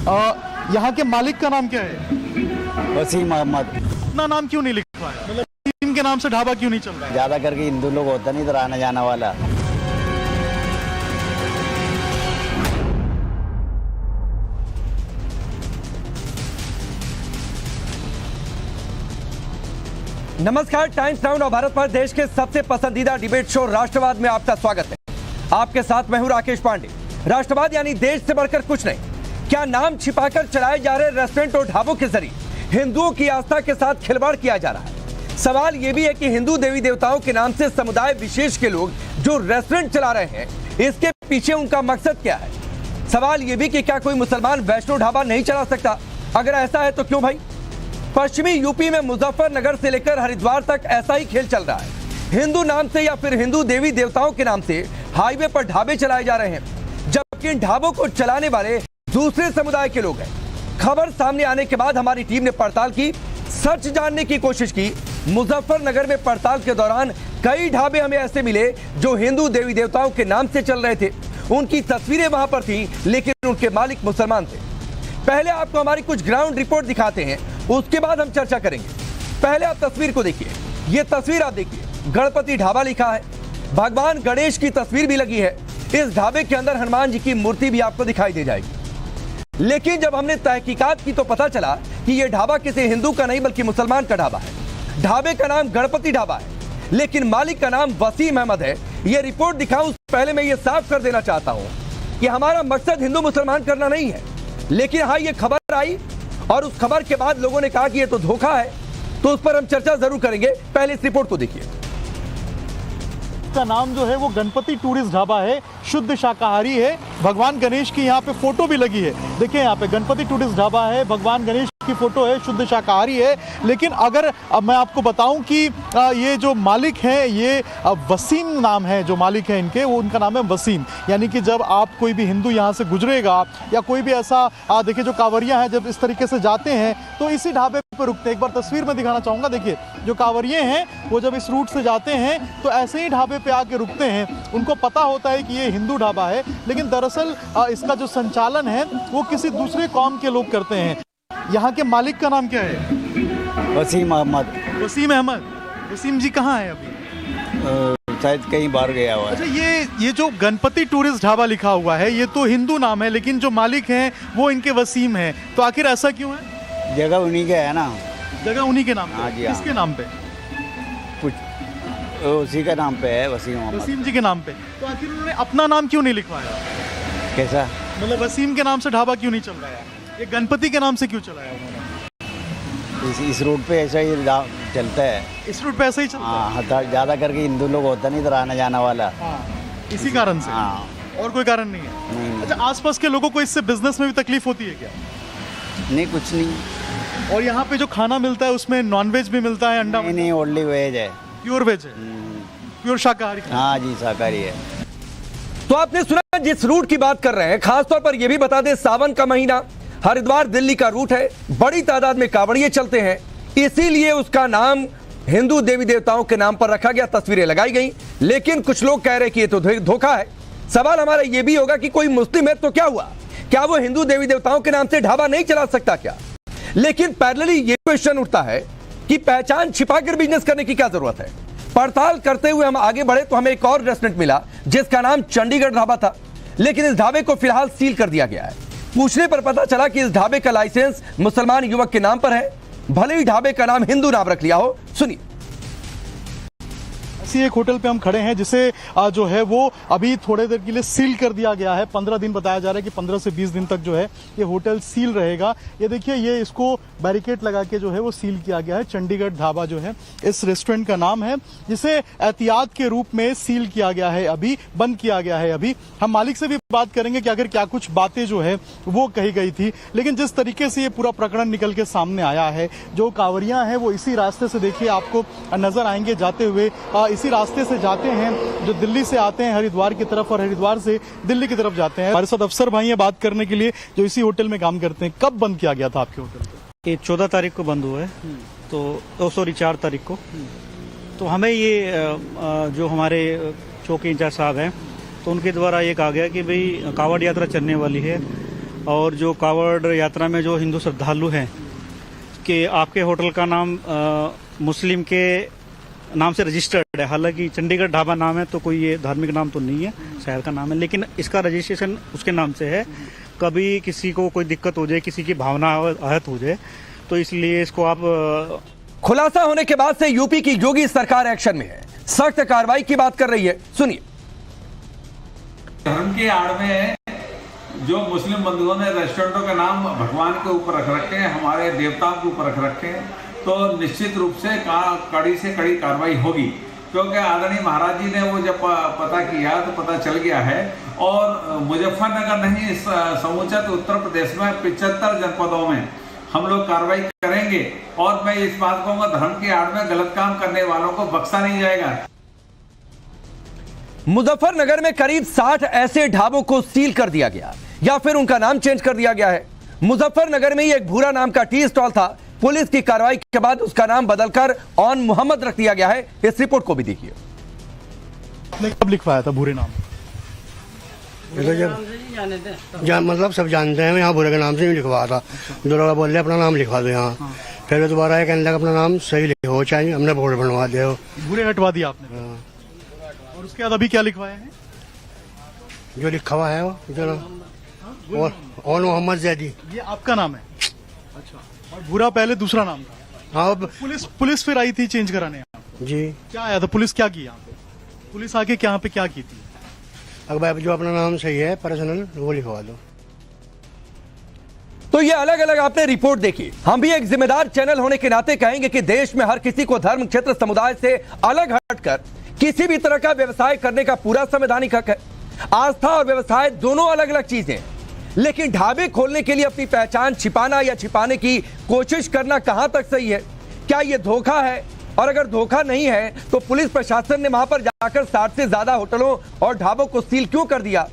यहाँ के मालिक का नाम क्या है? वसीम अहमद। अपना नाम क्यों नहीं लिखा है? मतलब वसीम के नाम से ढाबा क्यों नहीं चल रहा है? ज्यादा करके हिंदू लोग होता नहीं इधर आने जाने वाला। नमस्कार, टाइम्स नाउ और भारत पर देश के सबसे पसंदीदा डिबेट शो राष्ट्रवाद में आपका स्वागत है। आपके साथ मैं हूं राकेश पांडे। राष्ट्रवाद यानी देश से बढ़कर कुछ नहीं। क्या नाम छिपाकर चलाए जा रहे रेस्टोरेंट और ढाबों के जरिए हिंदुओं की आस्था के साथ खिलवाड़ किया जा रहा है? सवाल यह भी है कि हिंदू देवी देवताओं के नाम से समुदाय विशेष के लोग जो रेस्टोरेंट चला रहे हैं, इसके पीछे उनका मकसद क्या है? सवाल यह भी कि क्या कोई मुसलमान वैष्णो ढाबा नहीं चला सकता? अगर ऐसा है तो क्यों भाई? पश्चिमी यूपी में मुजफ्फरनगर से लेकर हरिद्वार तक ऐसा ही खेल चल रहा है। हिंदू नाम से या फिर हिंदू देवी देवताओं के नाम से हाईवे पर ढाबे चलाए जा रहे हैं, जबकि इन ढाबों को चलाने वाले दूसरे समुदाय के लोग हैं। खबर सामने आने के बाद हमारी टीम ने पड़ताल की, सच जानने की कोशिश की। मुजफ्फरनगर में पड़ताल के दौरान कई ढाबे हमें ऐसे मिले जो हिंदू देवी देवताओं के नाम से चल रहे थे। उनकी तस्वीरें वहां पर थी, लेकिन उनके मालिक मुसलमान थे। पहले आपको हमारी कुछ ग्राउंड रिपोर्ट दिखाते हैं, उसके बाद हम चर्चा करेंगे। पहले आप तस्वीर को देखिए। यह तस्वीर आप देखिए, गणपति ढाबा लिखा है, भगवान गणेश की तस्वीर भी लगी है। इस ढाबे के अंदर हनुमान जी की मूर्ति भी आपको दिखाई दे जाएगी। लेकिन जब हमने तहकीकात की तो पता चला कि यह ढाबा किसी हिंदू का नहीं बल्कि मुसलमान का ढाबा है। ढाबे का नाम गणपति ढाबा है, लेकिन मालिक का नाम वसीम अहमद है। यह रिपोर्ट दिखाऊं पहले मैं ये साफ कर देना चाहता हूं कि हमारा मकसद हिंदू मुसलमान करना नहीं है। लेकिन हाँ, ये खबर आई और उस खबर के बाद लोगों ने कहा कि ये तो धोखा है, तो उस पर हम चर्चा जरूर करेंगे। पहले इस रिपोर्ट को देखिए। का नाम जो है वो गणपति टूरिस्ट ढाबा है, शुद्ध शाकाहारी है। भगवान गणेश की यहाँ पे फोटो भी लगी है। देखिए यहाँ पे गणपति टूरिस्ट ढाबा है, भगवान गणेश की फोटो है, शुद्ध शाकाहारी है। लेकिन अगर मैं आपको बताऊं कि ये जो मालिक हैं, ये वसीम नाम है जो मालिक है इनके, वो उनका नाम है वसीम। यानी कि जब आप कोई भी हिंदू यहाँ से गुजरेगा या कोई भी ऐसा देखिए जो कांवरिया हैं जब इस तरीके से जाते हैं तो इसी ढाबे पर रुकते हैं। एक बार तस्वीर में दिखाना चाहूँगा। देखिए जो कांवरिये हैं वो जब इस रूट से जाते हैं तो ऐसे ही ढाबे पे आके रुकते हैं। उनको पता होता है कि ये हिंदू ढाबा है, लेकिन दरअसल इसका जो संचालन है वो किसी दूसरे कौम के लोग करते हैं। यहाँ के मालिक का नाम क्या है? वसीम अहमद। वसीम अहमद। वसीम जी कहाँ है अभी? शायद कहीं बाहर गया हुआ है। अच्छा, ये जो गणपति टूरिस्ट ढाबा लिखा हुआ है ये तो हिंदू नाम है, लेकिन जो मालिक हैं वो इनके वसीम हैं। तो आखिर ऐसा क्यों है? जगह उन्हीं के है ना। जगह उन्हीं के नाम पे? हाँ जी, हाँ। किसके नाम पे? कुछ उसी का नाम पे है, वसीम अहमद। वसीम जी के नाम पे। तो आखिर उन्होंने अपना नाम क्यों नहीं लिखवाया? कैसा? मतलब वसीम के नाम से ढाबा क्यों नहीं चल रहा है? ये गणपति के नाम से क्यों चलाया उन्होंने? इस रूट पे ऐसा ही चलता है। इस रूट पे ऐसा ही चलता है? हाँ, ज्यादा करके हिंदू लोग होता नहीं इधर आने जाने वाला। हाँ, इसी कारण से? हाँ। और कोई कारण नहीं है? नहीं। अच्छा, आसपास के लोगों को इससे बिजनेस में भी तकलीफ होती है क्या? नहीं, कुछ नहीं। और यहाँ पे जो खाना मिलता है उसमें नॉनवेज भी मिलता है? अंडा? नहीं, ओनली वेज है। प्योर वेज है? प्योर शाकाहारी? हाँ जी, शाकाहारी है। तो आपने सुना जिस रूट की बात कर रहे हैं। खासतौर पर यह भी बता दें, सावन का महीना, हरिद्वार दिल्ली का रूट है, बड़ी तादाद में कांवड़िए चलते हैं, इसीलिए उसका नाम हिंदू देवी देवताओं के नाम पर रखा गया, तस्वीरें लगाई गई। लेकिन कुछ लोग कह रहे कि ये तो धोखा है। सवाल हमारा यह भी होगा कि कोई मुस्लिम है तो क्या हुआ? क्या वो हिंदू देवी देवताओं के नाम से ढाबा नहीं चला सकता क्या? लेकिन पैरेलली ये क्वेश्चन उठता है कि पहचान छिपाकर बिजनेस करने की क्या जरूरत है? पड़ताल करते हुए हम आगे बढ़े तो हमें एक और रेस्टोरेंट मिला जिसका नाम चंडीगढ़ ढाबा था, लेकिन इस ढाबे को फिलहाल सील कर दिया गया है। पूछने पर पता चला कि इस ढाबे का लाइसेंस मुसलमान युवक के नाम पर है, भले ही ढाबे का नाम हिंदू नाम रख लिया हो। सुनिए। ऐसी एक होटल पे हम खड़े हैं जिसे जो है वो अभी थोड़े देर के लिए सील कर दिया गया है। 15 दिन बताया जा रहा है कि 15 से 20 दिन तक जो है ये होटल सील रहेगा। ये देखिए, ये इसको बैरिकेड लगा के जो है वो सील किया गया है। चंडीगढ़ ढाबा जो है इस रेस्टोरेंट का नाम है, जिसे एहतियात के रूप में सील किया गया है, अभी बंद किया गया है। अभी हम मालिक से भी बात करेंगे कि अगर क्या कुछ बातें जो है वो कही गई थी। लेकिन जिस तरीके से ये पूरा प्रकरण निकल के सामने आया है, जो कांवरियां हैं वो इसी रास्ते से देखिए आपको नजर आएंगे जाते हुए, इसी रास्ते से जाते हैं जो दिल्ली से आते हैं हरिद्वार की तरफ और हरिद्वार से दिल्ली की तरफ जाते हैं। हमारे साथ अफसर भाई हैं बात करने के लिए जो इसी होटल में काम करते हैं। कब बंद किया गया था आपके होटल को? ये 14 तारीख को बंद हुआ है, तो सॉरी 4 तारीख को। तो हमें ये जो हमारे चौकी इंचार्ज साहब हैं तो उनके द्वारा ये कहा गया कि भाई कांवड़ यात्रा चलने वाली है और जो कावड़ यात्रा में जो हिंदू श्रद्धालु हैं कि आपके होटल का नाम मुस्लिम के नाम से रजिस्टर्ड है। हालांकि चंडीगढ़ ढाबा नाम है तो कोई ये धार्मिक नाम तो नहीं है, शहर का नाम है, लेकिन इसका रजिस्ट्रेशन उसके नाम से है। कभी किसी को कोई दिक्कत हो जाए, किसी की भावना आहत हो जाए, तो इसलिए इसको आप खुलासा होने के बाद से यूपी की योगी सरकार एक्शन में है, सख्त कार्रवाई की बात कर रही है। सुनिए। धर्म की आड़ में जो मुस्लिम बंधुओं ने रेस्टोरेंटों का नाम भगवान के ऊपर रख रखे हैं, हमारे देवताओं के ऊपर रख रखे हैं, तो निश्चित रूप से कड़ी से कड़ी कार्रवाई होगी। क्योंकि आदरणीय महाराज जी ने वो जब पता किया तो पता चल गया है। और मुजफ्फरनगर नहीं, समूचा उत्तर प्रदेश में 75 जनपदों में हम लोग कार्रवाई करेंगे। और मैं इस बात कहूंगा, धर्म की आड़ में गलत काम करने वालों को बख्शा नहीं जाएगा। मुजफ्फरनगर में करीब 60 ऐसे ढाबों को सील कर दिया गया या फिर उनका नाम चेंज कर दिया गया है। मुजफ्फरनगर में ही एक भूरा नाम का टी स्टॉल था, पुलिस की कार्रवाई के बाद उसका नाम बदलकर ऑन मोहम्मद रख दिया गया है। इस रिपोर्ट को भी देखिए। आपने कब लिखवाया था बुरे नाम? मतलब सब जानते हैं, यहाँ बुरे के नाम से नहीं लिखवाया था। दोबारा बोल रहे अपना नाम लिखवा दो यहाँ। फिर दोबारा ये कहने लगा अपना नाम सही लिखो, चाहे हमने बोर्ड बनवा दे। बुरे हटवा दिया आपने। और उसके बाद अभी क्या लिखवाया है? जो लिखा हुआ है वो और मोहम्मद जैदी। ये आपका नाम है? अच्छा। और बुरा पहले दूसरा नाम था? हाँ। पुलिस फिर आई थी चेंज कराने जी। क्या आया था? पुलिस क्या की यहाँ पे? पुलिस आके यहाँ पे क्या की थी? अगर जो अपना नाम सही है पर्सनल वो लिखवा दो। तो ये अलग अलग आपने रिपोर्ट देखी। हम भी एक जिम्मेदार चैनल होने के नाते कहेंगे कि देश में हर किसी को धर्म, क्षेत्र, समुदाय से अलग हटकर किसी भी तरह का व्यवसाय करने का पूरा संवैधानिक हक है। आस्था और व्यवसाय दोनों अलग अलग चीजें हैं, लेकिन ढाबे खोलने के लिए अपनी पहचान छिपाना या छिपाने की कोशिश करना कहां तक सही है? क्या यह धोखा है? और अगर धोखा नहीं है तो पुलिस प्रशासन ने वहां पर जाकर 60 से ज्यादा होटलों और ढाबों को सील क्यों कर दिया?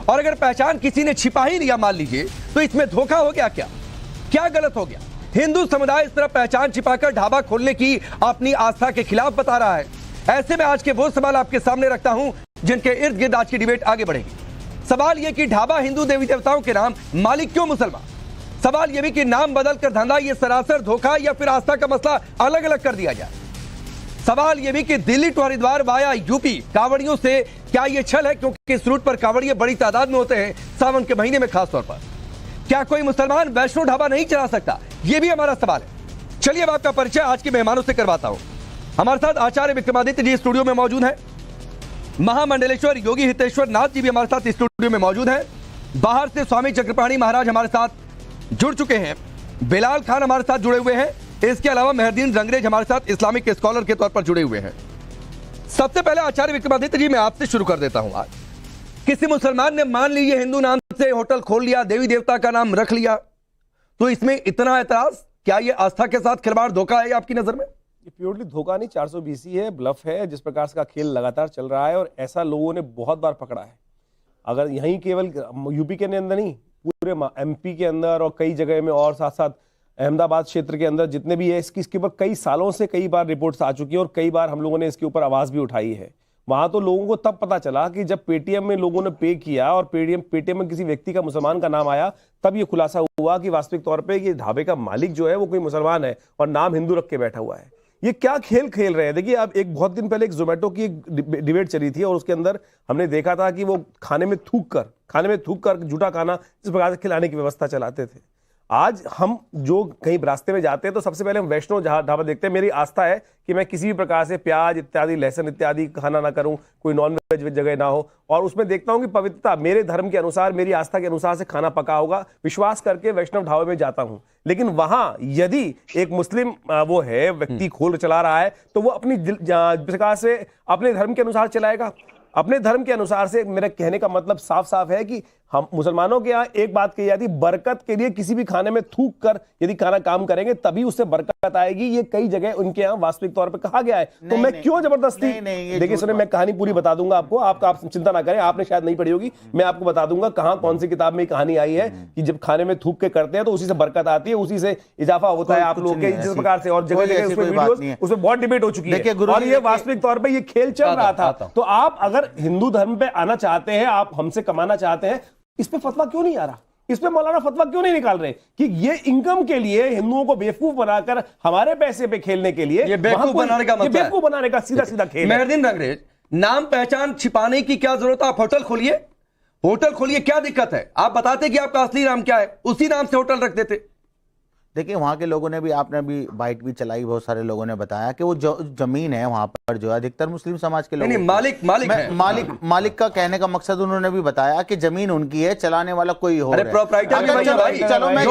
और अगर पहचान किसी ने छिपा ही लिया मान लीजिए, तो इसमें धोखा हो गया क्या गलत हो गया? हिंदू समुदाय इस तरह पहचान छिपाकर ढाबा खोलने की अपनी आस्था के खिलाफ बता रहा है। ऐसे में आज के वो सवाल आपके सामने रखता हूं जिनके इर्द गिर्द आज की डिबेट आगे बढ़ेगी। सवाल यह कि ढाबा हिंदू देवी देवताओं के नाम, मालिक क्यों मुसलमान? सवाल यह भी कि नाम बदलकर धंधा यह सरासर धोखा या फिर आस्था का मसला अलग अलग कर दिया जाए। सवाल यह भी कि Delhi to Haridwar via UP कांवड़ियों से क्या यह छल है, क्योंकि इस रूट पर कांवड़िए बड़ी तादाद में होते हैं सावन के महीने में खास तौर पर। क्या कोई मुसलमान वैष्णो ढाबा नहीं चला सकता? यह भी हमारा सवाल है। चलिए अब आपका परिचय आज के मेहमानों से करवाता हूं। हमारे साथ आचार्य विक्रमादित्य जी स्टूडियो में मौजूद हैं। महामंडलेश्वर योगी हितेश्वर नाथ जी भी हमारे साथ स्टूडियो में मौजूद हैं। बाहर से स्वामी चक्रपाणी महाराज हमारे साथ जुड़ चुके हैं। बिलाल खान हमारे साथ जुड़े हुए हैं। इसके अलावा मेहरदीन रंगरेज हमारे साथ इस्लामिक स्कॉलर के तौर पर जुड़े हुए हैं। सबसे पहले आचार्य विक्रमादित्य जी मैं आपसे शुरू कर देता हूं। आज किसी मुसलमान ने मान लीजिए हिंदू नाम से होटल खोल लिया, देवी देवता का नाम रख लिया, तो इसमें इतना एतराज? क्या यह आस्था के साथ खिलवाड़ धोखा है आपकी नजर में? ये प्योरली धोखा नहीं, 420 है, ब्लफ है। जिस प्रकार से का खेल लगातार चल रहा है और ऐसा लोगों ने बहुत बार पकड़ा है। अगर यहीं केवल यूपी के अंदर नहीं, पूरे एमपी के अंदर और कई जगह में और साथ साथ अहमदाबाद क्षेत्र के अंदर जितने भी है, इसके ऊपर कई सालों से कई बार रिपोर्ट्स आ चुकी है और कई बार हम लोगों ने इसके ऊपर आवाज भी उठाई है। वहां तो लोगों को तब पता चला कि जब पेटीएम में लोगों ने पे किया और पेटीएम में किसी व्यक्ति का मुसलमान का नाम आया, तब ये खुलासा हुआ कि वास्तविक तौर पे ये ढाबे का मालिक जो है वो कोई मुसलमान है और नाम हिंदू रख के बैठा हुआ है। ये क्या खेल खेल रहे हैं? देखिए, अब एक बहुत दिन पहले एक जोमेटो की एक डिबेट चली थी और उसके अंदर हमने देखा था कि वो खाने में थूक कर झूठा खाना इस प्रकार से खिलाने की व्यवस्था चलाते थे। आज हम जो कहीं रास्ते में जाते हैं तो सबसे पहले हम वैष्णो ढाबा देखते हैं। मेरी आस्था है कि मैं किसी भी प्रकार से प्याज इत्यादि, लहसुन इत्यादि खाना ना करूं, कोई नॉन वेज जगह ना हो, और उसमें देखता हूं कि पवित्रता मेरे धर्म के अनुसार, मेरी आस्था के अनुसार से खाना पका होगा, विश्वास करके वैष्णव ढाबे में जाता हूं। लेकिन वहां यदि एक मुस्लिम वो है व्यक्ति खोल चला रहा है तो वो अपनी प्रकार से अपने धर्म के अनुसार चलाएगा। अपने धर्म के अनुसार से मेरा कहने का मतलब साफ साफ है कि हम मुसलमानों के यहाँ एक बात कही जाती है, बरकत के लिए किसी भी खाने में थूक कर यदि खाना काम करेंगे तभी उससे बरकत आएगी। ये कई जगह उनके यहाँ वास्तविक तौर पे कहा गया है। तो मैं क्यों जबरदस्ती? देखिए सुनिए, मैं कहानी पूरी बता दूंगा आपको, आप चिंता ना करें, आपने शायद नहीं पढ़ी होगी, मैं आपको बता दूंगा कहां कौन सी किताब में कहानी आई है कि जब खाने में थूक के करते हैं तो उसी से बरकत आती है, उसी से इजाफा होता है आप लोगों के, जिस प्रकार से। और जगह जगह उसमें बहुत डिबेट हो चुकी है और ये वास्तविक तौर पर ये खेल चल रहा था। तो आप अगर हिंदू धर्म पे आना चाहते हैं, आप हमसे कमाना चाहते हैं, इस पे फतवा क्यों नहीं आ रहा? इस पे मौलाना फतवा क्यों नहीं निकाल रहे कि ये इनकम के लिए हिंदुओं को बेवकूफ बनाकर हमारे पैसे पे खेलने के लिए ये बेवकूफ बनाने का मतलब है। बेवकूफ बनाने का सीधा सीधा खेल है। मेहरदीन रंगरेज, नाम पहचान छिपाने की क्या जरूरत है? आप होटल खोलिए, होटल खोलिए, क्या दिक्कत है? आप बताते कि आपका असली नाम क्या है, उसी नाम से होटल रख देते। देखिए वहाँ के लोगों ने भी, आपने भी बाइट भी चलाई, बहुत सारे लोगों ने बताया कि वो जो जमीन है वहाँ पर जो है अधिकतर मुस्लिम समाज के लोग, नहीं, मालिक का कहने का मकसद उन्होंने भी बताया कि जमीन उनकी है, चलाने वाला कोई और है। प्रोप्राइटर भी भाई, चलो मैं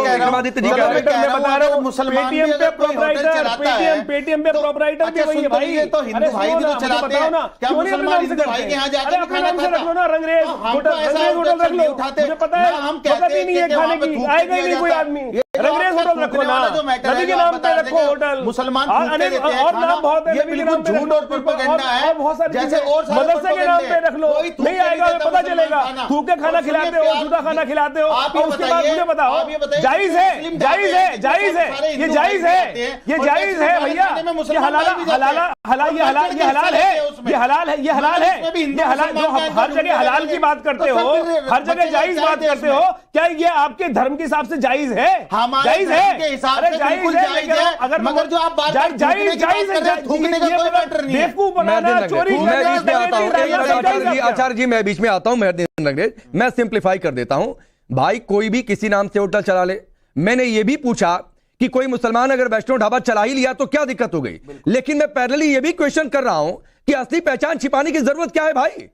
कह रहा हूँ मुसलमान भी अगर कोई होटल चलाता है, पेटीएम पे प्रोप्राइटर भी वही है भाई। ये तो हिंदू भाई भी तो चलाते हैं, क्या मुसलमान हिंदू भाई के यहाँ जाकर खाना खाता? रख लो ना, रंगरेज होटल रख लो, मुझे पता है हम कहते हैं नहीं है खाने की, आएगा ही नहीं कोई आदमी। रंगरेज होटल रखो ना, नबी के नाम पे रखो होटल, मुसलमान और नाम बहुत है, ये बिल्कुल झूठ और प्रोपेगेंडा है। बहुत सारी जैसे और मदरसे के नाम पे रख लो, नहीं आएगा पता चलेगा। थूक के खाना खिलाते हो, जूठा खाना खिलाते हो, और उसके बाद मुझे बताओ जायज है, जायज है, जायज है, ये जायज है, ये जायज है भैया, ये हलाल है, ये हलाल है, ये हलाल है, ये हलाल है, ये हलाल है, ये हलाल। जो हर जगह हलाल की बात करते हो, हर जगह जायज बात करते हो, क्या ये आपके धर्म के हिसाब से जायज है? जायज है, अरे जायज है, अगर मगर जो आप बात जायज है, थूकने का कोई मैटर नहीं है। बेवकूफ बनाना, चोरी करना। आचार्य जी, मैं बीच में आता हूं। मेहरदीन रंगरेज, मैं सिंप्लीफाई कर देता हूं भाई, कोई भी किसी नाम से होटल चला ले। मैंने ये भी पूछा कि कोई मुसलमान अगर वैष्णो ढाबा चला ही लिया तो क्या दिक्कत हो गई, लेकिन मैं पैरेलली ये भी क्वेश्चन कर रहा हूं कि असली पहचान छिपाने की जरूरत क्या है भाई?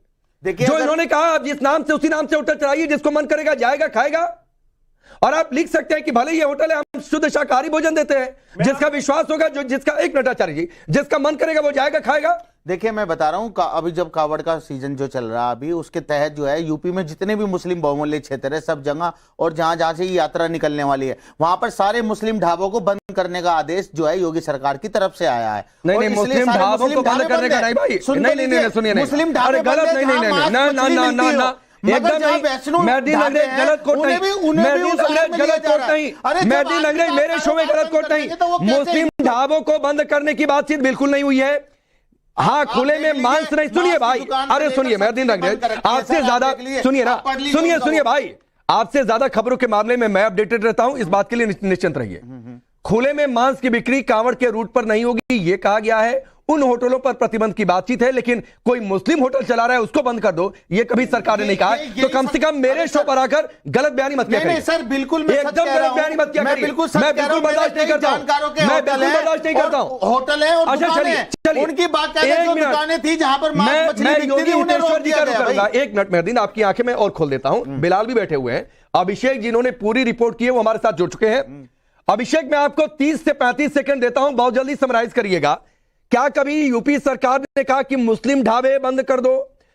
देखिए, जो इन्होंने कहा आप जिस नाम से उसी नाम से होटल चलाइए, जिसको मन करेगा जाएगा खाएगा। और आप लिख सकते हैं कि भले ये होटल है, हम शुद्ध शाकाहारी भोजन देते हैं, जिसका विश्वास होगा, जो जिसका, एक मिनट आचार्य जी, जिसका मन करेगा वो जाएगा खाएगा। देखिए मैं बता रहा हूं, अभी जब कावड़ का सीजन जो चल रहा है अभी, उसके तहत जो है यूपी में जितने भी मुस्लिम बहुमूल्य क्षेत्र है सब जगह, और जहां जहां से ये यात्रा निकलने वाली है वहां पर सारे मुस्लिम ढाबों को बंद करने का आदेश जो है योगी सरकार की तरफ से आया है। नहीं, मुस्लिम ढाबों को बंद करने का नहीं भाई, नहीं सुनिए, मुस्लिम ढाबे गलत, नहीं, एकदम मेहरदीन अंग्रेज गलत कोट नहीं, मेहरदीन अंग्रेज गलत कोट नहीं, मेहरदीन अंग्रेज मेरे शो में गलत कोट नहीं। मुस्लिम ढाबों को बंद करने की बातचीत बिल्कुल नहीं हुई है। हाँ, खुले में मांस नहीं। सुनिए भाई, अरे सुनिए मेहरदीन अंग्रेज, आपसे ज्यादा सुनिए ना, सुनिए भाई, आपसे ज्यादा खबरों के मामले में मैं अपडेटेड रहता हूं, इस बात के लिए निश्चिंत रहिए। खुले में मांस की बिक्री कांवड़ के रूट पर नहीं होगी, ये कहा गया है। उन होटलों पर प्रतिबंध की बातचीत है, लेकिन कोई मुस्लिम होटल चला रहा है उसको बंद कर दो, ये कभी सरकार ने नहीं कहा। तो कम से कम मेरे शो पर आकर गलत बयानी मत किया करिए। सर बिल्कुल एकदम गलत बयानी मत किया करिए, मैं बिल्कुल बर्दाश्त नहीं करता हूं, मैं बिल्कुल बर्दाश्त नहीं करता हूं। होटल है और अच्छा चलिए, उनकी बात करते हैं, जो दुकानें थी जहां पर मैं योगी हितेश्वर जी का रुख करूंगा। एक मिनट मेहरदीन, आपकी आंखें मैं और खोल देता हूं। बिलाल भी बैठे हुए हैं, अभिषेक जिन्होंने पूरी रिपोर्ट की है वो हमारे साथ जुड़ चुके हैं। अभिषेक, मैं आपको 30 से 35 सेकंड देता हूं, बहुत जल्दी समराइज करिएगा। क्या कभी यूपी सरकार ने कहा कि मुस्लिम ढाबे बंद कर दो,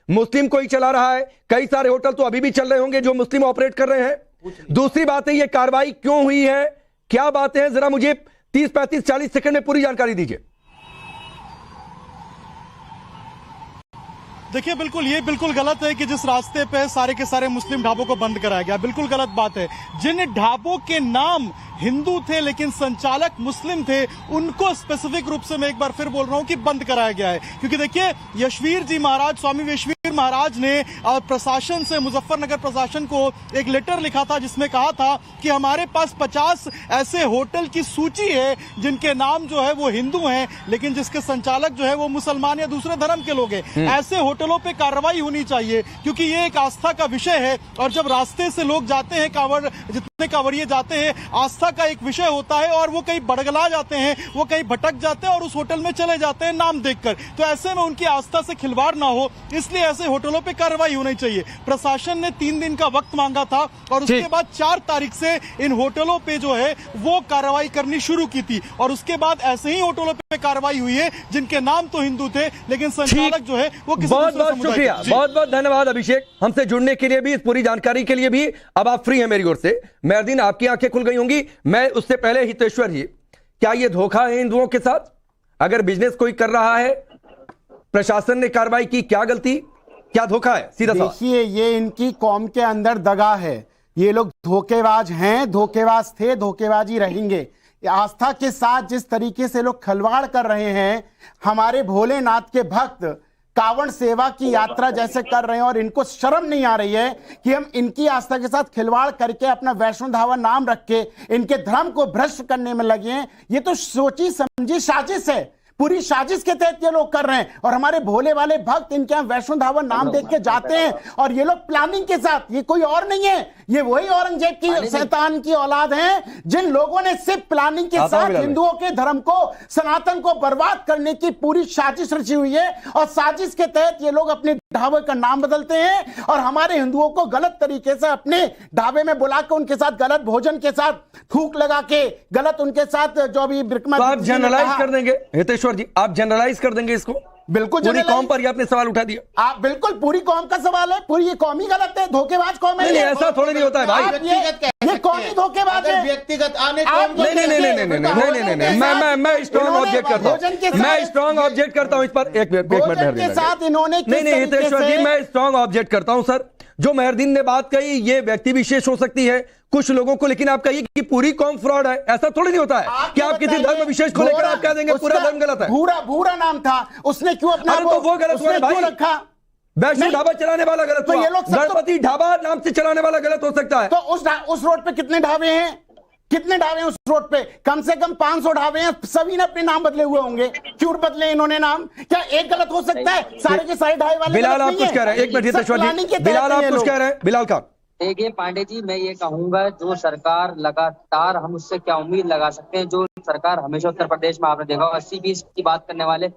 मुस्लिम कोई चला रहा है? कई सारे होटल तो अभी भी चल रहे होंगे जो मुस्लिम ऑपरेट कर रहे हैं। दूसरी बात है, ये कार्रवाई क्यों हुई है, क्या बातें हैं, जरा मुझे 30, 35, 40 सेकंड में पूरी जानकारी दीजिए। देखिए बिल्कुल, ये बिल्कुल गलत है कि जिस रास्ते पे सारे के सारे मुस्लिम ढाबों को बंद कराया गया, बिल्कुल गलत बात है। जिन ढाबों के नाम हिंदू थे लेकिन संचालक मुस्लिम थे, उनको स्पेसिफिक रूप से मैं एक बार फिर बोल रहा हूं कि बंद कराया गया है। क्योंकि देखिए, यशवीर जी महाराज, स्वामी यशवीर महाराज ने प्रशासन से, मुजफ्फरनगर प्रशासन को एक लेटर लिखा था जिसमें कहा था कि हमारे पास 50 ऐसे होटल की सूची है जिनके नाम जो है वो हिंदू हैं, लेकिन जिसके संचालक जो है वो मुसलमान या दूसरे धर्म के लोग हैं। ऐसे होटलों पे कार्रवाई होनी चाहिए, क्योंकि ये एक आस्था का विषय है। और जब रास्ते से लोग जाते हैं, कांवड़, जितने कांवड़िए जाते हैं, आस्था का एक विषय होता है और वो कहीं बड़गला जाते हैं, वो कहीं भटक जाते हैं और उस होटल में चले जाते हैं नाम देखकर। तो ऐसे में उनकी आस्था से खिलवाड़ ना हो, इसलिए ऐसे होटलों पे कार्रवाई होनी चाहिए। प्रशासन ने 3 दिन का वक्त मांगा था और उसके बाद 4 तारीख से इन होटलों पे जो है वो कार्रवाई करनी शुरू की थी। और उसके बाद ऐसे ही होटलों पे कार्रवाई हुई है जिनके नाम तो हिंदू थे लेकिन संचालक जो है वो किसी बहुत बहुत शुक्रिया, बहुत बहुत धन्यवाद अभिषेक, हमसे जुड़ने के लिए भी, इस पूरी जानकारी के लिए भी। अब आप फ्री हैं मेरी ओर से। मेहरदीन, आपकी आंखें खुल गई होंगी। मैं उससे पहले हितेश्वर जी, क्या ये धोखा है हिंदुओं के साथ? अगर बिजनेस कोई कर रहा है, प्रशासन ने कार्रवाई की, क्या गलती, क्या धोखा है? सीधा सवाल। देखिए, ये इनकी कौम के अंदर दगा है। ये लोग धोखेबाज हैं, धोखेबाज थे, धोखेबाजी रहेंगे। आस्था के साथ जिस तरीके से लोग खलवाड़ कर रहे हैं, हमारे भोलेनाथ के भक्त कावड़ सेवा की यात्रा जैसे कर रहे हैं और इनको शर्म नहीं आ रही है कि हम इनकी आस्था के साथ खिलवाड़ करके अपना वैष्णो ढाबा नाम रख के इनके धर्म को भ्रष्ट करने में लगे हैं। ये तो सोची समझी साजिश है, पूरी साजिश के तहत ये लोग कर रहे हैं। और हमारे भोले वाले भक्त इनके यहाँ वैष्णो ढाबा नाम देख के जाते हैं और ये लोग प्लानिंग के साथ, ये कोई और नहीं है, ये वही औरंगजेब की शैतान की औलाद हैं जिन लोगों ने सिर्फ प्लानिंग के साथ हिंदुओं के धर्म को, सनातन को बर्बाद करने की पूरी साजिश रची हुई है। और साजिश के तहत ये लोग अपने ढाबे का नाम बदलते हैं और हमारे हिंदुओं को गलत तरीके से अपने ढाबे में बुला के उनके साथ गलत भोजन के साथ थूक लगा के गलत उनके साथ जो भी तो आप जनरलाइज कर देंगे हितेश्वर जी, आप जनरलाइज कर देंगे इसको? बिल्कुल, पूरी कौम पर ही आपने सवाल उठा दिया। आप बिल्कुल पूरी कौम का सवाल है, पूरी ये कौम ही गलत है, धोखेबाज कौम है। नहीं, ऐसा थोड़ी नहीं होता है भाई, ये कौम ही धोखेबाज है। व्यक्तिगत आने नहीं, मैं स्ट्रॉन्ग ऑब्जेक्ट करता हूँ, मैं स्ट्रॉन्ग ऑब्जेक्ट करता हूँ इस पर। एक मिनट के साथ इन्होंने नहीं हितेश्वर जी, मैं स्ट्रॉन्ग ऑब्जेक्ट करता हूँ सर। जो मेहरदीन ने बात कही ये व्यक्ति विशेष हो सकती है कुछ लोगों को, लेकिन आप कहिए कि पूरी कौम फ्रॉड है, ऐसा थोड़ी नहीं होता है कि आप किसी धर्म विशेष को लेकर आप कह देंगे पूरा धर्म गलत है। भूरा नाम था, उसने क्यों अपना तो वो गलत हुआ भाई, रखा? वैष्णो ढाबा चलाने वाला गलत तो हुआ, ये लोग गणपति ढाबा नाम से चलाने वाला गलत हो सकता है। तो उस रोड पे कितने ढाबे हैं, कितने ढाबे हैं उस रोड पे? कम से कम 500 ढाबे हैं, सभी ने अपने नाम बदले हुए होंगे। क्यों बदले इन्होंने नाम? क्या एक गलत हो सकता है? सारे के सारे ढाबे वाले बिलाल आप कुछ कह रहे हैं? एक मिनट हितेश्वर जी, बिलाल आप कुछ कह रहे हैं? बिलाल खान देखिए पांडे जी, मैं ये कहूंगा जो सरकार लगातार, हम उससे क्या उम्मीद लगा सकते हैं, जो सरकार हमेशा उत्तर प्रदेश में आपने देखा 80-20 की बात करने वाले,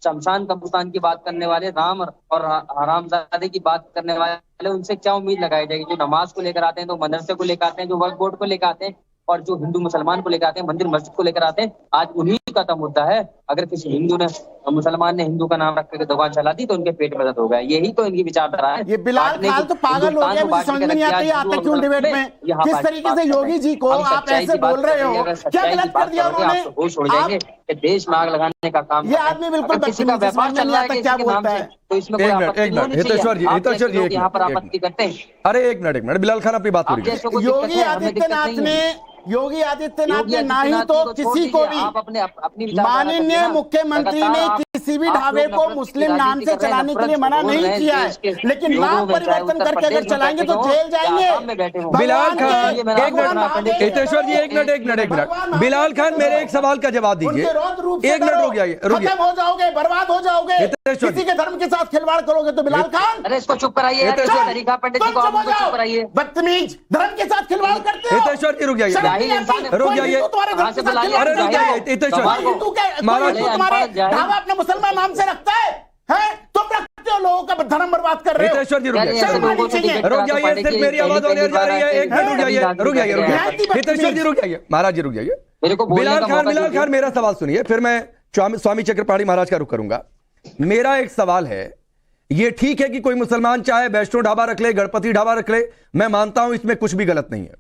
शमशान कब्रिस्तान की बात करने वाले, राम और हरामजादे की बात करने वाले, उनसे क्या उम्मीद लगाई जाएगी? जो नमाज को लेकर आते हैं, जो मदरसे को लेकर आते हैं, जो वक्फ बोर्ड को लेकर आते हैं और जो हिंदू मुसलमान को लेकर आते हैं, मंदिर मस्जिद को लेकर आते हैं, आज उन्हीं का तो मुद्दा है। अगर किसी हिंदू ने, मुसलमान ने हिंदू का नाम रख करके दुकान चला दी तो उनके पेट में दर्द हो गया। यही तो इनकी विचारधारा है। ये बिलाल खान तो पागल हो गया, मुझे समझ में नहीं आता क्यों डिबेट में किस तरीके से योगी जी को आप ऐसे बोल रहे हो, क्या गलत कर दिया उन्होंने? होश उड़ जाएंगे कि देश में आग लगाने का काम ये आदमी बिल्कुल किसी का व्यापार चल रहा है क्या बोलता है, तो इसमें कोई आपत्ति नहीं होनी चाहिए। यहाँ पर आपत्ति करते हैं। अरे एक मिनट बिलाल खान अपनी बात पूरी। योगी आदित्यनाथ ने ना ही तो किसी को भी, माननीय मुख्यमंत्री ने किसी भी ढाबे को मुस्लिम नाम से चलाने के लिए मना नहीं किया है, लेकिन नाम परिवर्तन करके अगर चलाएंगे तो जेल जाएंगे। बिलाल खान एक मिनट, हितेश्वर जी एक मिनट, बिलाल खान मेरे एक सवाल का जवाब दीजिए। एक मिनट रुक जाइए, खत्म हो जाओगे, बर्बाद हो जाओगे, किसी के धर्म के साथ खिलवाड़ करोगे तो बिलाल खान। अरे इसको चुप कराइए, पंडित जी को चुप कराइए। बदतमीज, धर्म के साथ खिलवाड़ करते हो। हितेश्वर जी रुक जाइए, रुक जाइए। अरे रुक जाइए हितेश्वर महाराज, ढाबा अपने मुसलमान नाम से रखता है, तुम रखते हो, लोगों का धर्म बर्बाद कर रहे हो। हितेश्वर जी रुक जाइए, सिर्फ मेरी आवाज होने जा रही है। एक मिनट रुक जाइए हितेश्वर जी रुक जाइए, महाराज जी रुक जाइए। बिलाल खान मेरा सवाल सुनिए, फिर मैं स्वामी चक्रपाणी महाराज का रुख करूंगा। मेरा एक सवाल है, ये ठीक है कि कोई मुसलमान चाहे वैष्णो ढाबा रख ले, गणपति ढाबा रख ले, मैं मानता हूं इसमें कुछ भी गलत नहीं है,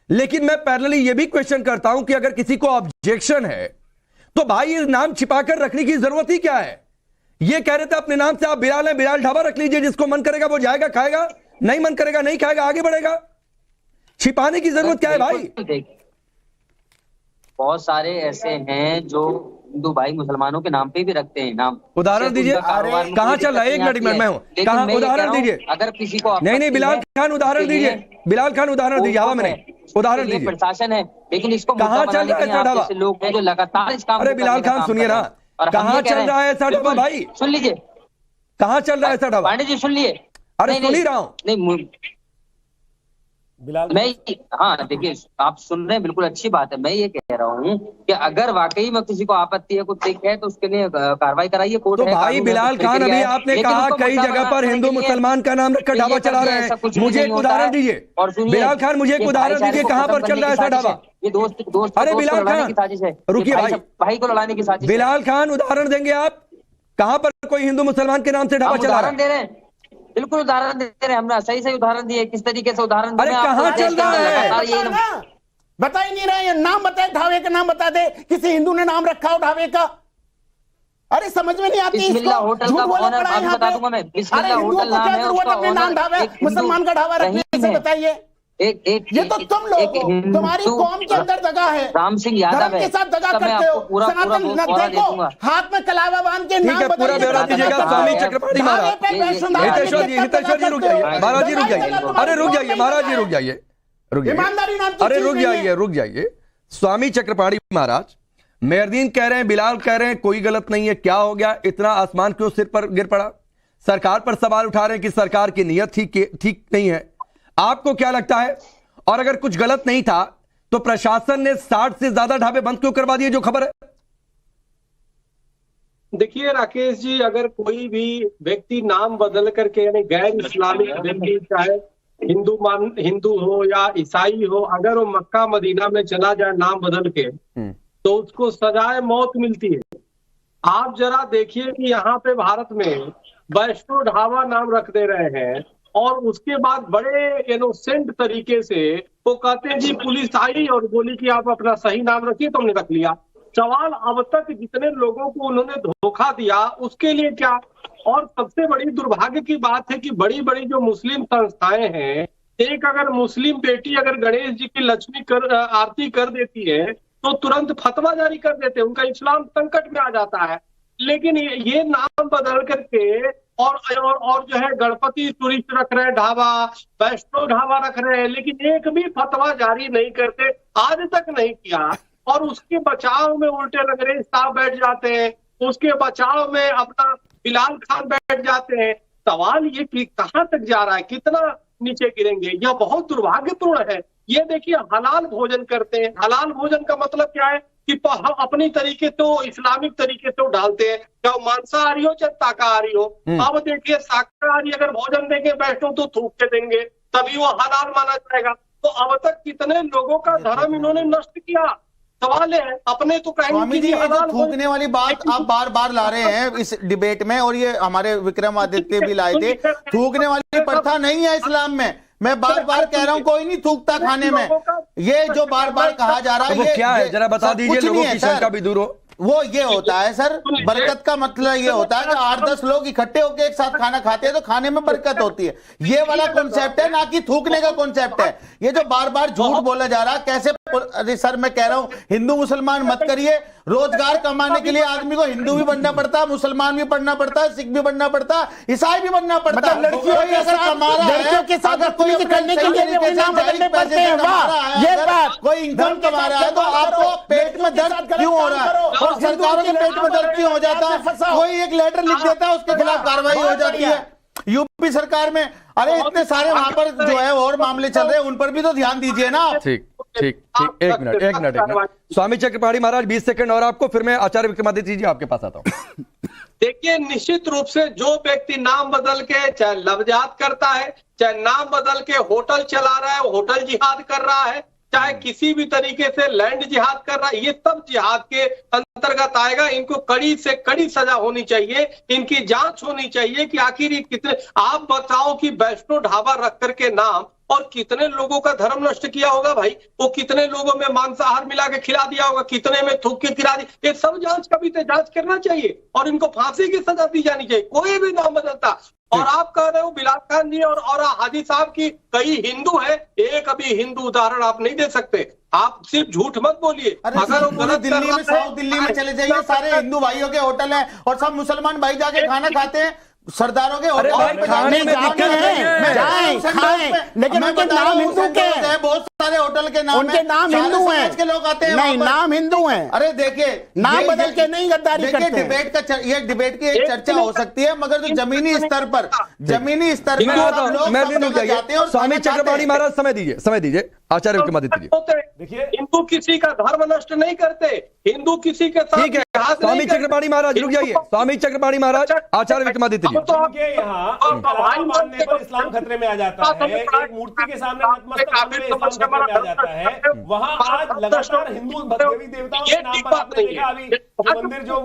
लेकिन मैं पैरेलली ये भी क्वेश्चन करता हूं कि अगर किसी को ऑब्जेक्शन है तो भाई ये नाम छिपाकर रखने की जरूरत ही क्या है? ये कह रहे थे अपने नाम से आप बिलाल है, बिलाल ढाबा रख लीजिए, जिसको मन करेगा वो जाएगा खाएगा, नहीं मन करेगा नहीं खाएगा, आगे बढ़ेगा। छिपाने की जरूरत क्या है भाई? बहुत सारे ऐसे हैं जो हिंदू भाई मुसलमानों के नाम पे भी रखते हैं नाम। उदाहरण दीजिए, कहां चल रहा है? एक मिनट मैं हूं, कहां? उदाहरण दीजिए। अगर किसी को नहीं बिलाल खान उदाहरण दीजिए, बिलाल खान उदाहरण दीजिए, हवा में नहीं, उदाहरण दीजिए। प्रशासन है, लेकिन इसको कहां चल रहा है ऐसा ढाबा? लोग हैं जो लगातार इस काम। अरे बिलाल खान सुनिए ना, कहां चल रहा है ऐसा ढाबा भाई? सुन लीजिए, कहां चल रहा है ऐसा ढाबा? पांडे जी सुन लिए। अरे सुन ही रहा हूं। नहीं मैं, हाँ देखिए आप सुन रहे हैं, बिल्कुल अच्छी बात है। मैं ये कह रहा हूँ कि अगर वाकई में किसी को आपत्ति है, कुछ दिक है, तो उसके लिए कार्रवाई कराइए, कोर्ट तो भाई बिलाल खान, अभी आपने कहा कई जगह पर हिंदू मुसलमान का नाम रखकर ढाबा चला रहे हैं, मुझे एक उदाहरण दीजिए। और बिलाल खान मुझे एक उदाहरण दीजिए, कहाँ पर चल रहा है ऐसा ढाबा? ये दोस्त अरे बिलाल खान रुकिए भाई को लड़ाने की साजिश। बिलाल खान उदाहरण देंगे आप, कहाँ पर कोई हिंदू मुसलमान के नाम से ढाबा चला रहा है? बिल्कुल उदाहरण दे रहे हैं, हमने सही उदाहरण दिए। किस तरीके से उदाहरण? अरे कहाँ चल रहा है? बता ही नहीं रहे, नाम बताए, ढाबे का नाम बता दे, किसी हिंदू ने नाम रखा हो ढाबे का। अरे समझ में नहीं आती बिस्मिल्लाह होटल का ऑनर, अभी बता दूंगा मैं। बिस्मिल्लाह होटल नाम है, अपने नाम ढाबा, मुसलमान का ढाबा रखने से बताइए। ये तो तुम लोग हो, तुम्हारी कौम के अंदर दगा है, राम सिंह यादव धर्म के साथ दगा करते हो। सनातन देखो, हाथ में कलावा बांध के ठीक है, पूरा ब्यौरा दीजिएगा। स्वामी चक्रपाणी महाराज, हितेश्वर जी रुक जाइए, महाराज जी रुक जाइए, अरे रुक जाइए महाराज जी, रुक जाइए, ईमानदारी नाम की अरे चीज रुक नहीं है। जाइए, रुक जाइए। स्वामी चक्रपाणी महाराज, मेहरदीन कह रहे हैं, बिलाल कह रहे हैं कोई गलत नहीं है, क्या हो गया, इतना आसमान क्यों सिर पर गिर पड़ा? सरकार पर सवाल उठा रहे हैं कि सरकार की नीयत ठीक नहीं है। आपको क्या लगता है? और अगर कुछ गलत नहीं था तो प्रशासन ने 60 से ज्यादा ढाबे बंद क्यों करवा दिए, जो खबर है? देखिए राकेश जी, अगर कोई भी व्यक्ति नाम बदल करके, यानी गैर इस्लामिक व्यक्ति, चाहे हिंदू हो या ईसाई हो, अगर वो मक्का मदीना में चला जाए नाम बदल के, तो उसको सजाए मौत मिलती है। आप जरा देखिए कि यहाँ पे भारत में वैष्णो ढाबा नाम रख दे रहे हैं और उसके बाद बड़े इनोसेंट तरीके से वो कहते हैं जी पुलिस आई और बोली कि आप अपना सही नाम रखिए, तो हमने रख लिया। सवाल अब तक जितने लोगों को उन्होंने धोखा दिया उसके लिए क्या? और सबसे बड़ी दुर्भाग्य की बात है कि बड़ी बड़ी जो मुस्लिम संस्थाएं हैं, एक अगर मुस्लिम बेटी अगर गणेश जी की लक्ष्मी आरती कर देती है तो तुरंत फतवा जारी कर देते हैं, उनका इस्लाम संकट में आ जाता है। लेकिन ये नाम बदल करके और जो है गणपति टूरिस्ट रख रहे हैं ढाबा, वैष्णो ढाबा रख रहे हैं, लेकिन एक भी फतवा जारी नहीं करते, आज तक नहीं किया। और उसके बचाव में उल्टे अंग्रेज साहब बैठ जाते हैं, उसके बचाव में अपना बिलाल खान बैठ जाते हैं। सवाल ये कि कहां तक जा रहा है, कितना नीचे गिरेंगे? यह बहुत दुर्भाग्यपूर्ण है। ये देखिए, हलाल भोजन करते हैं। हलाल भोजन का मतलब क्या है कि हम अपनी तरीके तो इस्लामिक तरीके से डालते हैं, चाहे मांसाहारी हो चाहे शाकाहारी हो। अब देखिए, शाकाहारी अगर भोजन देंगे वैष्णो तो थूक के देंगे, तभी वो हलाल माना जाएगा। तो अब तक कितने लोगों का धर्म इन्होंने नष्ट किया। सवाल है, अपने तो स्वामी जी, ये जो थूकने वाली बात आप बार बार ला रहे हैं इस डिबेट में, और ये हमारे विक्रमादित्य भी लाए थे, थूकने वाली प्रथा नहीं है इस्लाम में। मैं बार बार कह रहा हूं, कोई नहीं थूकता खाने में। ये जो बार बार कहा जा रहा है, वो क्या है, जरा बता दीजिए, लोगों की शंका भी दूर हो। वो ये होता है सर, बरकत का मतलब ये होता है कि 8-10 लोग इकट्ठे होकर एक साथ खाना खाते हैं तो खाने में बरकत होती है। ये वाला कॉन्सेप्ट है, ना कि थूकने का कॉन्सेप्ट है। ये जो बार बार झूठ बोला जा रहा है, कैसे? अरे सर, मैं कह रहा हूं, हिंदू मुसलमान मत करिए। रोजगार कमाने के लिए आदमी को हिंदू भी बनना पड़ता है, मुसलमान भी बनना पड़ता है, सिख भी बनना पड़ता है, ईसाई भी बनना पड़ता है। लड़कियों के साथ कोई करने के लिए अपने नाम बदलने पड़ते हैं। वाह, ये बात। कोई इनकम कमा रहा है तो आपको पेट में दर्द क्यों हो रहा है? और सरकारों के पेट में दर्द क्यों हो जाता है? कोई एक लेटर लिख देता है, उसके खिलाफ कार्रवाई हो जाती है। यूपी सरकार में अरे इतने सारे वहां पर जो है और मामले चल रहे हैं, उन पर भी तो ध्यान दीजिए ना। ठीक, एक मिनट। स्वामी चक्रपाणी महाराज 20 सेकंड और आपको, फिर मैं आचार्य विक्रमादित्य जी आपके पास आता हूं। देखिए, निश्चित रूप से जो व्यक्ति नाम बदल के चाहे लवजात करता है, चाहे नाम बदल के होटल चला रहा है, होटल जिहाद कर रहा है, चाहे किसी भी तरीके से लैंड जिहाद कर रहा है, ये सब जिहाद के अंतर्गत आएगा। इनको कड़ी से कड़ी सजा होनी चाहिए, इनकी जांच होनी चाहिए कि आखिर ये कितने। आप बताओ कि वैष्णो ढाबा रख करके नाम, और कितने लोगों का धर्म नष्ट किया होगा भाई? वो कितने लोगों में मांसाहार मिला के खिला दिया होगा, कितने में थूक के खिला दिया। ये सब जांच का भी तो जांच करना चाहिए और इनको फांसी की सजा दी जानी चाहिए, कोई भी नाम बदलता। और आप कह रहे हो बिलाल खान जी और हाजी साहब की कई हिंदू है, एक अभी हिंदू उदाहरण आप नहीं दे सकते। आप सिर्फ झूठ मत बोलिए। अगर वो गलत दिल्ली में, साउथ दिल्ली में चले जाइए, सारे हिंदू भाइयों के होटल हैं और सब मुसलमान भाई जाके खाना खाते हैं। सरदारों के होटल खाने में लेकिन उनके नाम हिंदू के हैं। बहुत सारे होटल के नाम, उनके नाम हिंदू हैं, के लोग आते हैं। नहीं, नाम हिंदू हैं। अरे देखिए, नाम बदल के नहीं गद्दारी करते हैं। डिबेट की एक चर्चा हो सकती है, मगर जो जमीनी स्तर पर जाते हैं। स्वामी चक्रपाणी महाराज, समय दीजिए आचार्य विक्रमादित्य जी। देखिए, हिंदू किसी का धर्म नष्ट नहीं करते, हिंदू किसी के साथ। ठीक है, स्वामी चक्रपाणी महाराज रुक जाइए। स्वामी चक्रपाणी महाराज, आचार्य विक्रमादित्य जी। तो यहाँ मानने पर इस्लाम खतरे में आ जाता है, एक मूर्ति के सामने नतमस्तक होने में इस्लाम खतरे में आ जाता है। वहाँ आज लगातार हिंदू देवी देवताओं के नाम पर आपने देखा, अभी मंदिर जो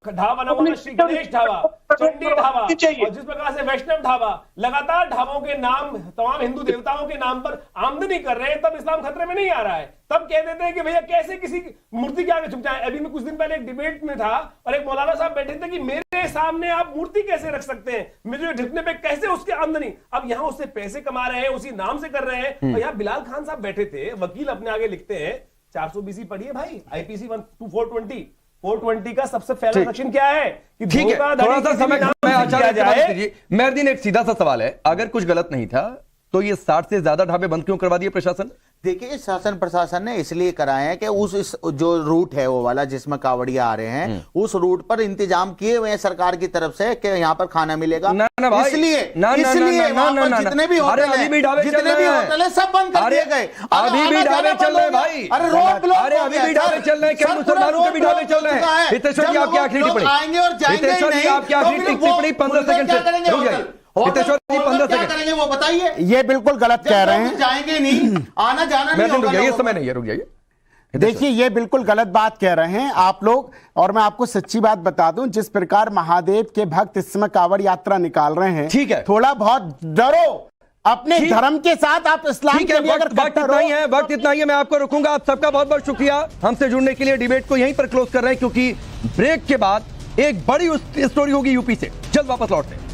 ढाबा बना हुआ है, श्री गणेश ढाबा, चंडी ढाबा, और जिस प्रकार से वैष्णव ढाबा, लगातार ढाबों के नाम तमाम हिंदू देवताओं के नाम पर आमदनी कर रहे हैं, तब इस्लाम खतरे में नहीं आ रहा है। तब कह देते हैं कि भैया कैसे किसी मूर्ति के आगे झुक जाए। अभी मैं कुछ दिन पहले एक डिबेट में था और एक मौलाना साहब बैठे थे कि मेरे सामने आप मूर्ति कैसे रख सकते हैं, मुझे झुकने पे कैसे उसके आमदनी। अब यहाँ उससे पैसे कमा रहे हैं, उसी नाम से कर रहे हैं। और यहाँ बिलाल खान साहब बैठे थे, वकील अपने आगे लिखते हैं 420 पढ़िए भाई, आईपीसी 420 का सबसे पहला सेक्शन क्या है कि ठीक है, थोड़ा सा समय मैं आचार्य मेहरदीन, एक सीधा सा सवाल है, अगर कुछ गलत नहीं था तो ये 60 से ज्यादा ढाबे बंद क्यों करवा दिए प्रशासन? देखिए, शासन प्रशासन ने इसलिए कराए हैं कि उस जो रूट है वो वाला जिसमें कावड़िया आ रहे हैं, उस रूट पर इंतजाम किए हुए हैं सरकार की तरफ से कि यहाँ पर खाना मिलेगा। ना भाई, इसलिए जितने भी होटल है सब बंद कर दिए गए। अभी भी ढाबे चल रहे हैं भाई, अरे रोड ब्लॉक, अरे अभी भी ढाबे चल रहे हैं, कई मुसलमानों के भी ढाबे चल रहे हैं। हितेश्वर जी आपकी आखिरी टिप्पणी, आएंगे और जाएंगे, हितेश्वर जी आपकी आखिरी टिप्पणी 15 सेकंड से रुक जाइए। हितेश्वर जी 15 सेकंड करेंगे वो बताइए। ये बिल्कुल गलत कह रहे हैं, जाएंगे नहीं, आना जाना नहीं होगा। रुक जाइए, समय नहीं है, रुक जाइए। देखिए, ये बिल्कुल गलत बात कह रहे हैं आप लोग। और मैं आपको सच्ची बात बता दूं, जिस प्रकार महादेव के भक्त इस समय कांवड़ यात्रा निकाल रहे हैं, ठीक है, थोड़ा बहुत डरो अपने धर्म के साथ। आप इस्लाम के लिए अगर वक्त इतना ही है, वक्त इतना ही है, मैं आपको रुकूंगा। आप सबका बहुत बहुत शुक्रिया हमसे जुड़ने के लिए। डिबेट को यहीं पर क्लोज कर रहे हैं क्योंकि ब्रेक के बाद एक बड़ी स्टोरी होगी यूपी से। जल्द वापस लौटते हैं।